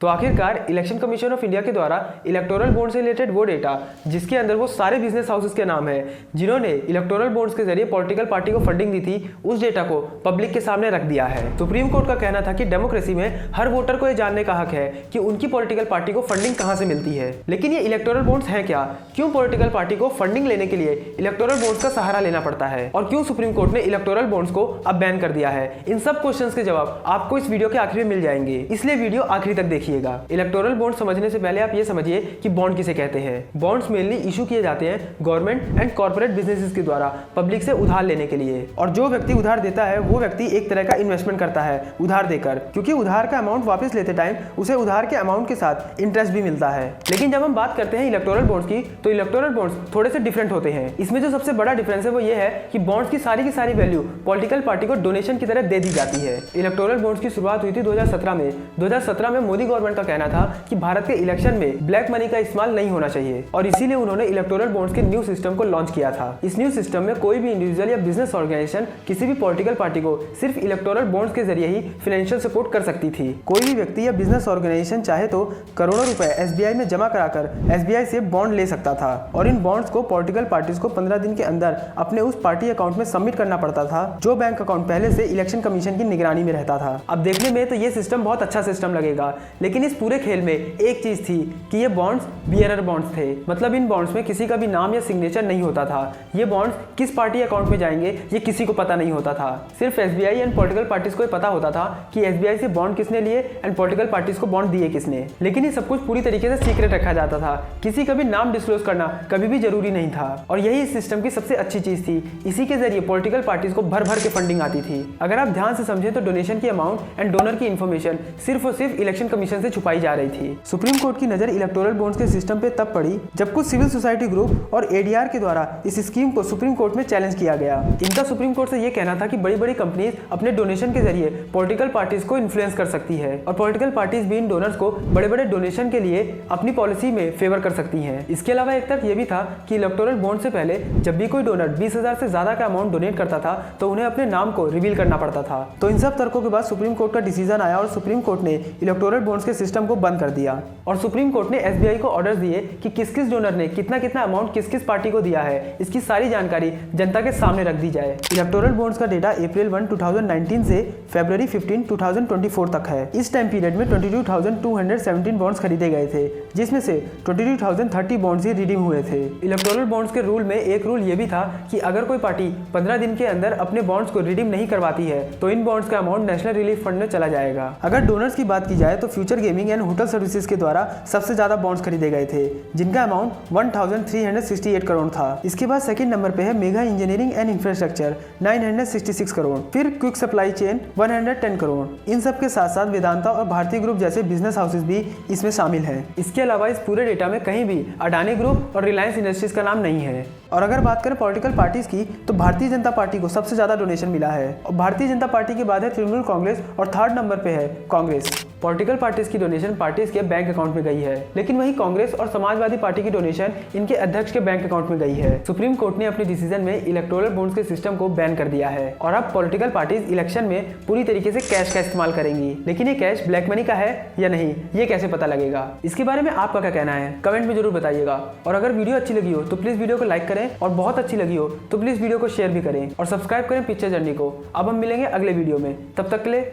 तो आखिरकार election commission of India के द्वारा इलेक्टोरल बॉन्ड से रिलेटेड वो डेटा जिसके अंदर वो सारे बिजनेस हाउसेस के नाम है जिन्होंने इलेक्टोरल बॉन्ड्स के जरिए पॉलिटिकल पार्टी को फंडिंग दी थी, उस डेटा को पब्लिक के सामने रख दिया है। सुप्रीम कोर्ट का कहना था कि डेमोक्रेसी में हर वोटर को यह जानने का हक है कि उनकी पॉलिटिकल पार्टी को फंडिंग कहां से मिलती है। लेकिन ये इलेक्टोरल बॉन्ड्स हैं क्या? क्यों पॉलिटिकल पार्टी को फंडिंग लेने के लिए इलेक्टोरल बॉन्ड्स का सहारा लेना पड़ता है और क्यों सुप्रीम कोर्ट ने इलेक्टोरल बॉन्ड्स को अब बैन कर दिया है? इन सब क्वेश्चंस के जवाब आपको इस वीडियो के आखिर में मिल जाएंगे, इसलिए वीडियो आखिरी तक देखिएगा। इलेक्टोरल बॉन्ड समझने से पहले आप ये समझिए कि बॉन्ड किसे कहते हैं। बॉन्ड्स मेनली इशू किए जाते हैं गवर्नमेंट एंड कॉर्पोरेट बिजनेसेस के द्वारा पब्लिक से उधार लेने के लिए, और जो व्यक्ति उधार देता है वो व्यक्ति एक तरह का इन्वेस्टमेंट करता है उधार देकर, क्योंकि उधार का अमाउंट वापस लेते टाइम उसे उधार के अमाउंट के साथ इंटरेस्ट भी मिलता है। लेकिन जब हम बात करते हैं इलेक्टोरल बॉन्ड्स की, तो इलेक्टोरल बॉन्ड्स थोड़े से डिफरेंट होते हैं। इसमें जो सबसे बड़ा डिफरेंस है वो ये है कि बॉन्ड्स की सारी वैल्यू पॉलिटिकल पार्टी को डोनेशन की तरह दे दी जाती है। इलेक्टोरल बॉन्ड्स की शुरुआत हुई थी 2017 में। 2017 में मोदी गवर्नमेंट का कहना था कि भारत के इलेक्शन में ब्लैक मनी का इस्तेमाल नहीं होना चाहिए, और इसीलिए उन्होंने इलेक्टोरल बॉन्ड्स के न्यू सिस्टम को लॉन्च किया था। इस न्यू सिस्टम में कोई भी इंडिविजुअल या बिजनेस ऑर्गेनाइजेशन किसी भी पॉलिटिकल पार्टी को सिर्फ इलेक्टोरल बॉन्ड्स के जरिए ही फाइनेंशियल सपोर्ट कर सकती थी। कोई भी व्यक्ति या बिजनेस ऑर्गेनाइजेशन चाहे तो करोड़ों रुपए एसबीआई में जमा कराकर एसबीआई से बॉन्ड ले सकता था, और इन बॉन्ड्स को पॉलिटिकल पार्टीज को 15 दिन के अंदर अपने उस पार्टी अकाउंट में सबमिट करना पड़ता था जो बैंक अकाउंट पहले से इलेक्शन कमीशन की निगरानी में रहता था। अब देखने में तो ये सिस्टम बहुत अच्छा सिस्टम लगेगा, लेकिन इस पूरे खेल में एक चीज थी कि ये बॉन्ड्स बियरर बॉन्ड्स थे। मतलब इन बॉन्ड्स में किसी का भी नाम या सिग्नेचर नहीं होता था। ये बॉन्ड्स किस पार्टी अकाउंट में जाएंगे ये किसी को पता नहीं होता था। सिर्फ एसबीआई एंड पॉलिटिकल पार्टीज को पता होता था कि एसबीआई से बॉन्ड किसने लिए एंड पॉलिटिकल पार्टीज को बॉन्ड दिए किसने। लेकिन ये सब कुछ पूरी तरीके से सीक्रेट रखा जाता था, किसी का भी नाम डिस्क्लोज करना कभी भी जरूरी नहीं था, और यही इस सिस्टम की सबसे अच्छी चीज थी। इसी के जरिए पॉलिटिकल पार्टीज को भर भर के फंडिंग आती थी। अगर आप ध्यान से समझे तो डोनेशन की अमाउंट एंड डोनर की इन्फॉर्मेशन सिर्फ और सिर्फ इलेक्शन कमीशन से छुपाई जा रही थी। सुप्रीम कोर्ट की नजर इलेक्टोरल बॉन्ड्स के सिस्टम पे तब पड़ी जब कुछ सिविल सोसाइटी ग्रुप और एडीआर के द्वारा इस स्कीम को सुप्रीम कोर्ट में चैलेंज किया गया। इनका सुप्रीम कोर्ट से यह कहना था कि बड़ी बड़ी कंपनीज अपने डोनेशन के जरिए पॉलिटिकल पार्टीज को इन्फ्लुएंस कर सकती है, और पॉलिटिकल पार्टीज भी इन डोनर्स को बड़े बड़े डोनेशन के लिए अपनी पॉलिसी में फेवर कर सकती हैं। इसके अलावा एक तर्क यह भी था कि इलेक्टोरल बॉन्ड से पहले जब भी कोई डोनर 20,000 से ज्यादा का अमाउंट डोनेट करता था तो उन्हें अपने नाम को रिवील करना पड़ता था। तो इन सब तर्कों के बाद सुप्रीम कोर्ट का डिसीजन आया और सुप्रीम कोर्ट ने इलेक्टोरल बॉन्ड्स के सिस्टम को बंद कर दिया, और सुप्रीम कोर्ट ने एसबीआई को ऑर्डर दिए कि किस किस डोनर ने कितना कितना अमाउंट किस किस पार्टी को दिया है, इसकी सारी जानकारी जनता के सामने रख दी जाए। इलेक्टोरल बॉन्ड्स का डेटा अप्रैल 1, 2019 से फरवरी 15, 2024 तक है। इस टाइम पीरियड में 22,217 बॉन्ड्स खरीदे गए थे, जिसमें से 22,030 बॉन्ड्स ही रिडीम हुए थे। इलेक्टोरल बॉन्ड्स के रूल में एक रूल ये भी था कि अगर कोई पार्टी 15 दिन के अंदर अपने बॉन्ड्स को रिडीम नहीं करवाती है तो इन बॉन्ड्स का अमाउंट नेशनल रिलीफ फंड में चला जाएगा। अगर डोनर्स की बात की जाए तो future gaming and hotel services के द्वारा सबसे ज्यादा बॉन्ड्स खरीदे गए थे, जिनका अमाउंट 1,368 करोड़ था। इसके बाद सेकंड नंबर पे है mega engineering and infrastructure 966 crore, फिर क्विक सप्लाई चेन 110 करोड़। इन सब के साथ साथ वेदांता और भारतीय ग्रुप जैसे बिजनेस हाउसेज भी इसमें शामिल हैं। इसके अलावा इस पूरे डेटा में कहीं भी अडानी ग्रुप और रिलायंस इंडस्ट्रीज का नाम नहीं है। और अगर बात करें पॉलिटिकल पार्टीज की तो भारतीय जनता पार्टी को सबसे ज्यादा डोनेशन मिला है, और भारतीय जनता पार्टी के बाद है तृणमूल कांग्रेस और थर्ड नंबर पे है कांग्रेस। पॉलिटिकल पार्टीज की डोनेशन पार्टीज के बैंक अकाउंट में गई है, लेकिन वहीं कांग्रेस और समाजवादी पार्टी की डोनेशन इनके अध्यक्ष के बैंक अकाउंट में गई है। सुप्रीम कोर्ट ने अपने डिसीजन में इलेक्टोरल बॉन्ड्स के सिस्टम को बैन कर दिया है, और अब पॉलिटिकल पार्टीज इलेक्शन में पूरी तरीके से कैश का इस्तेमाल करेंगी। लेकिन ये कैश ब्लैक मनी का है या नहीं, ये कैसे पता लगेगा? इसके बारे में आपका क्या कहना है कमेंट में जरूर बताइएगा। और अगर वीडियो अच्छी लगी हो तो प्लीज वीडियो को लाइक करें, और बहुत अच्छी लगी हो तो प्लीज वीडियो को शेयर भी करें और सब्सक्राइब करें पिक्चर जर्नी को। अब हम मिलेंगे अगले वीडियो में, तब तक के लिए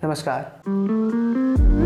नमस्कार।